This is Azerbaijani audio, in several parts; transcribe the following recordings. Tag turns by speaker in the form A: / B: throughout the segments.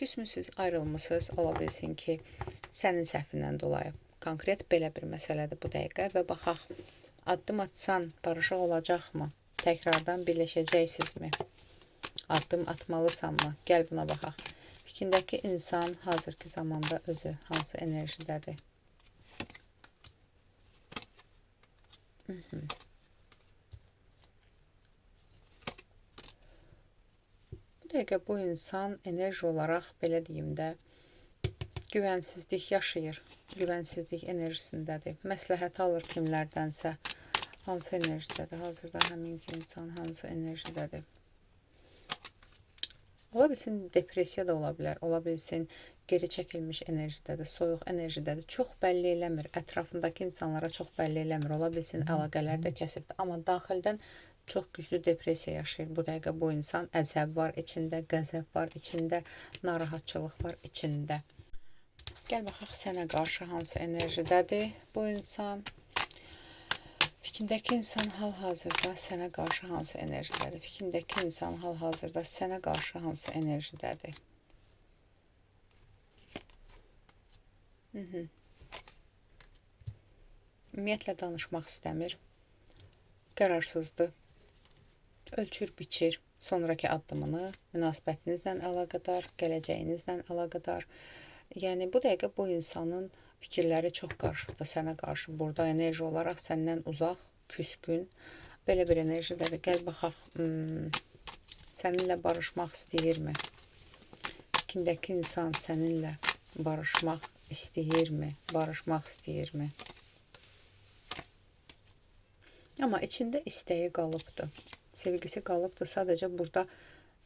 A: küsmüsüz, ayrılmısınız, ola bilsin ki, sənin səhvindən dolayı. Konkret belə bir məsələdir bu dəqiqə və baxaq, addım atsan barışıq olacaqmı? Təkrardan birləşəcəksinizmi? Addım atmalısanmı? Gəl buna baxaq. Fikrindəki insan hazırki zamanda özü hansı enerjidədir? Bu dəqiqə bu insan enerji olaraq, belə deyim də, güvənsizlik yaşayır. Güvənsizlik enerjisindədir. Məsləhət alır kimlərdənsə. Hansı enerjidədir? Hazırda həmin insan hansı enerjidədir? Ola bilsin depressiya da ola bilər. Ola bilsin geri çəkilmiş enerjidədir, soyuq enerjidədir. Çox bəlli eləmir. Ətrafındakı insanlara çox bəlli eləmir. Ola bilsin əlaqələr də kəsibdir. Amma daxildən çox güclü depressiya yaşayır. Bu dəqiqə bu insan əzəb var içində, qəzəb var içində, narahatçılıq var içində. Gəl baxaq sənə qarşı hansı enerjidədir bu insan. Fikrindəki insan hal-hazırda sənə qarşı hansı enerjidədir? Fikrindəki insan hal-hazırda sənə qarşı hansı enerjidədir? Ümumiyyətlə danışmaq istəmir. Qərarsızdır. Ölçür, biçir. Sonraki addımını münasibətinizlə əlaqədar, gələcəyinizlə əlaqədar. Yəni bu dəqiqə bu insanın fikirləri çox qarışıqdır sənə qarşı. Burada enerji olaraq səndən uzaq, küskün, belə bir enerjidədir. Gəl baxaq, səninlə barışmaq istəyirmi? Fikrindəki insan səninlə barışmaq istəyirmi? Barışmaq istəyirmi? Amma içində istəyi qalıbdır. Sevgisi qalıbdır. Sadəcə burada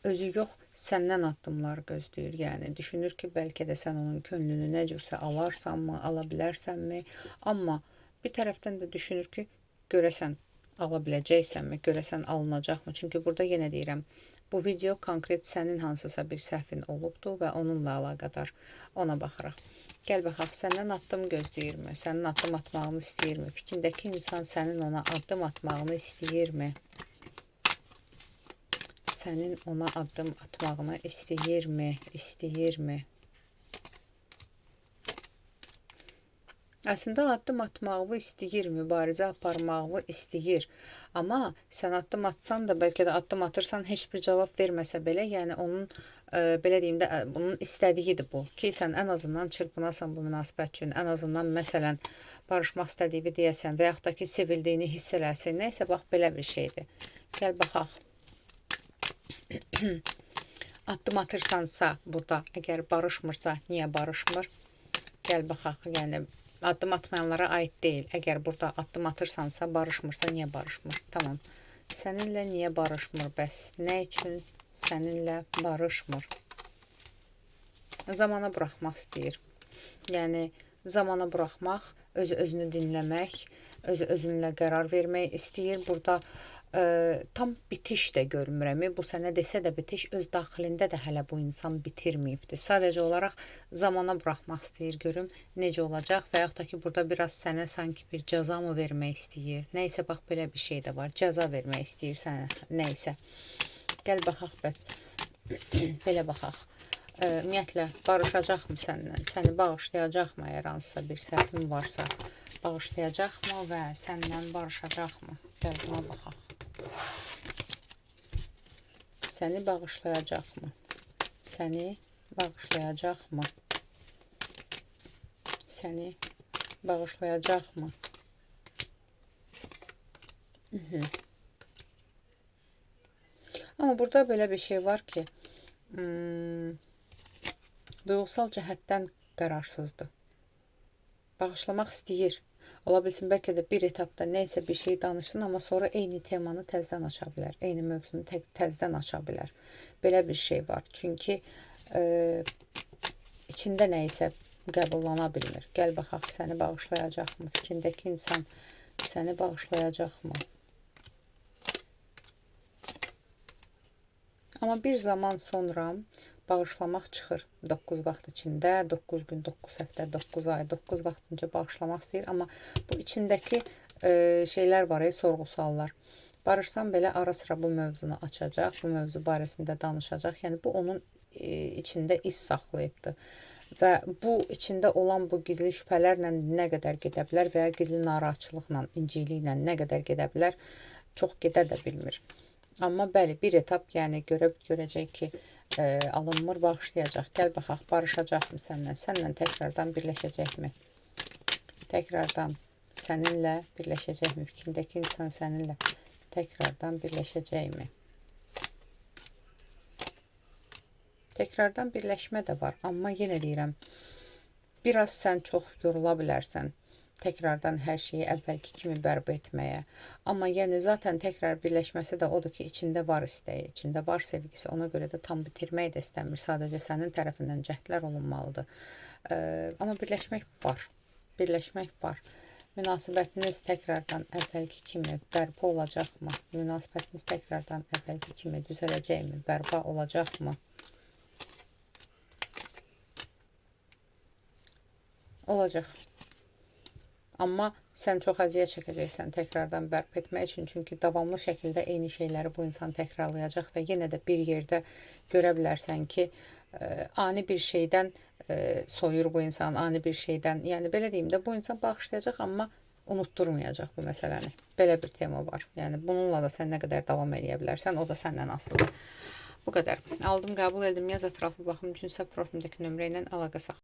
A: özü yox, səndən addımlar gözləyir. Yəni düşünür ki, bəlkə də sən onun könlünü nə cürsə alarsanmı, ala bilərsənmi? Amma bir tərəfdən də düşünür ki, görəsən ala biləcəksənmi, görəsən alınacaqmı? Çünki burada yenə deyirəm, bu video konkret sənin hansısa bir səhvin olubdur və onunla əlaqədar, ona baxaraq. Gəl baxaq, səndən addım gözləyirmi? Sənin addım atmağını istəyirmi? Fikrindəki insan sənin ona addım atmağını istəyirmi? Sənin ona addım atmağını istəyirmi? İstəyirmi? Əslində addım atmağı istəyir, mübarizə aparmağı istəyir. Amma sən addım atsan da, bəlkə də addım atırsan, heç bir cavab verməsə belə, yəni onun, belə deyim də, bunun istədiyidir bu. Ki, sən ən azından çırpınasan bu münasibət üçün, ən azından məsələn, barışmaq istədiyini deyəsən və yaxud da ki, sevildiyini hiss eləsin. Nəysə, bax, belə bir şeydir. Gəl baxaq. Addım atırsansa burada, əgər barışmırsa, niyə barışmır? Gəl baxaq, yəni addım atmayanlara aid deyil. Əgər burada addım atırsansa, barışmırsa, niyə barışmır? Tamam. Səninlə niyə barışmır bəs? Nə üçün səninlə barışmır? Zamana buraxmaq istəyir. Yəni, zamana buraxmaq, özünü dinləmək, özünlə qərar vermək istəyir. Burada tam bitiş də görmürəm. Bu sənə desə də bitiş öz daxilində də hələ bu insan bitirməyibdir. Sadəcə olaraq zamana buraxmaq istəyir, görüm necə olacaq və yaxud da ki, burada biraz sənə sanki bir cəza mı vermək istəyir. Nəysə, bax, belə bir şey də var. Cəza vermək istəyir sənə, nəysə. Gəl baxaq bəs. Belə baxaq. Ümumiyyətlə, barışacaqmı səndən? Səni bağışlayacaqmı, əgər hansısa bir səhvin varsa? Bağışlayacaqmı və səndən barışacaqmı? Gəl buna baxaq. Səni bağışlayacaqmı? Səni bağışlayacaqmı? Səni bağışlayacaqmı? Amma burada belə bir şey var ki, duyğusal cəhətdən qərarsızdır. Bağışlamaq istəyir. Ola bilsin, bəlkə də bir etapda neysə bir şey danışsın, amma sonra eyni temanı təzdən aça bilər. Eyni mövzunu təzdən aça bilər. Belə bir şey var. Çünki içində nəysə qəbullana bilmir. Gəl baxaq, səni bağışlayacaqmı? Fikrindəki insan səni bağışlayacaqmı? Amma bir zaman sonra bağışlamaq çıxır 9 vaxt içində, 9 gün, 9 həftə, 9 ay, 9 vaxtınca bağışlamaq istəyir. Amma bu içindəki şeylər var, sorğu-suallar. Barışsan belə ara sıra bu mövzunu açacaq, bu mövzu barəsində danışacaq. Yəni bu onun içində iz saxlayıbdır. Və bu içində olan bu gizli şübhələrlə nə qədər gedə bilər və ya gizli narahatçılıqla, inciliklə nə qədər gedə bilər, çox gedə də bilmir. Amma bəli, bir etap, yəni görəcək ki, alınmır, bağışlayacaq. Gəl baxaq, barışacaqmı səndən? Səndən təkrardan birləşəcəkmi? Təkrardan səninlə birləşəcəkmi? Fikrindəki insan səninlə təkrardan birləşəcəkmi? Təkrardan birləşmə də var, amma yenə deyirəm, biraz sən çox yorula bilərsən təkrardan hər şeyi əvvəlki kimi bərpa etməyə. Amma yəni zaten təkrar birləşməsi də odur ki, içində var istəyi, içində var sevgisi, ona görə də tam bitirmək də istəmir. Sadəcə sənin tərəfindən cəhdlər olunmalıdır. Amma birləşmək var, birləşmək var. Münasibətiniz təkrardan əvvəlki kimi bərpa olacaqmı? Münasibətiniz təkrardan əvvəlki kimi düzələcəkmi? Bərpa olacaqmı? Olacaq. Amma sən çox əziyyət çəkəcəksən təkrardan bərpa etmək üçün. Çünki davamlı şəkildə eyni şeyləri bu insan təkrarlayacaq və yenə də bir yerdə görə bilərsən ki, ani bir şeydən soyur bu insan, ani bir şeydən. Yəni belə deyim də, bu insan bağışlayacaq, amma unutturmayacaq bu məsələni. Belə bir tema var. Yəni bununla da sən nə qədər davam edə bilərsən, o da səndən asılıdır. Bu qədər. Aldım, qəbul etdim. Yaz ətraflı baxım üçün profildəki nömrə ilə əlaqə saxla.